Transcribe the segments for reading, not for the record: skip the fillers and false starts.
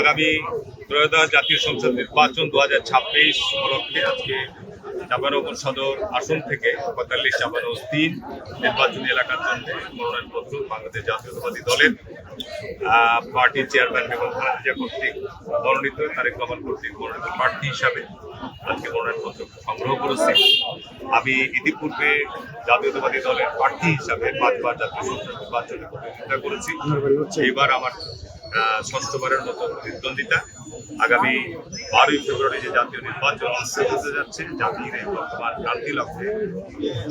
আগামী ত্রয়োদশ জাতীয় সংসদ নির্বাচন 2026 উপলক্ষে আজকে চাঁপাইনবাবগঞ্জ সদর আসন থেকে 45-3 নির্বাচনী এলাকার জন্য মনোনয়নপত্র বাংলাদেশ জাতীয়তাবাদী দলের পার্টির চেয়ারম্যান বেগম খালেদা জিয়া কর্তৃক মনোনীত তারেক রহমান কর্তৃক মনোনীত প্রার্থী হিসাবে আজকে মনোনয়নপত্র সংগ্রহ করেছি। আমি ইতিপূর্বে জাতীয়তাবাদী দলের প্রার্থী হিসাবে 5 বার জাতীয় সংসদ নির্বাচনে প্রতিদ্বন্দ্বিতা করেছি। এইবার আমার ষষ্ঠবারের মতো প্রতিদ্বন্দ্বিতা। আগামী 12ই ফেব্রুয়ারি যে জাতীয় নির্বাচন হতে যাচ্ছে, জাতির এই বর্তমান ক্রান্তি লক্ষ্যে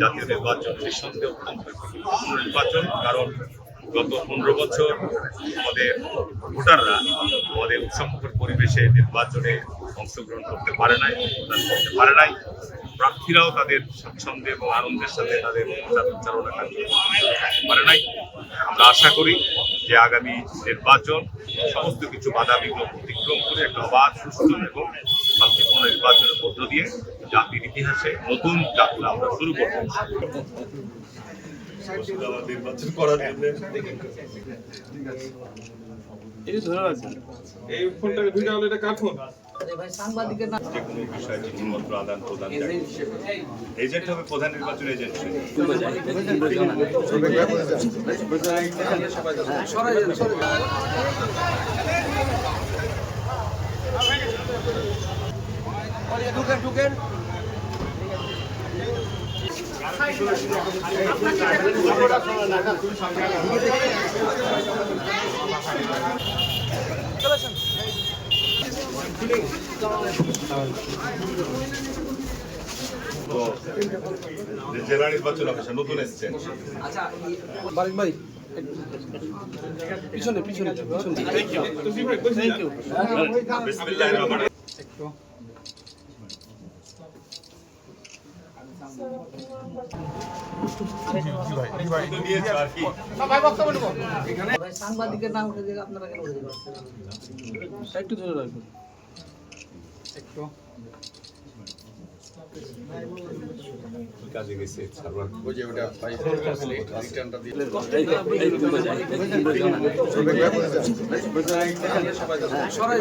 জাতীয় নির্বাচন নিঃসন্দেহে অত্যন্ত গুরুত্বপূর্ণ নির্বাচন। কারণ গত 15 বছর আমাদের ভোটাররা আমাদের উৎসবমুখর পরিবেশে নির্বাচনে অংশগ্রহণ করতে পারে নাই, ভোটদান করতে পারে নাই। প্রার্থীরাও তাদের স্বাচ্ছন্দ্য এবং আনন্দের সাথে তাদের প্রচারণা কার্যক্রম করতে পারে নাই। আমরা আশা করি যে আগামী নির্বাচন সমস্ত কিছু বাধা বিঘ্ন অতিক্রম করে একটা অবাধ, সুষ্ঠু এবং শান্তিপূর্ণ নির্বাচনের মধ্য দিয়ে জাতির ইতিহাসে নতুন যাত্রা আমরা শুরু করব। নির্বাচন করার জন্য এই ফোনটাকে ভিডিও হলে এটা কার ফোন? যে কোনো বিষয়ে চিঠিপত্র আদান প্রদান এজেন্ট হবে, প্রধান নির্বাচন এজেন্ট। ঢুকেন জেলা নির্বাচন অফিসার নতুন এসেছেন। পিছনে সাংবাদিকের নাম উঠে দিলে আপনারা কেন একটু ধরে রাখবেন। কাজে গেছে সার্ভার ওই যে ওটা রিটার্নটা দিয়ে সরাই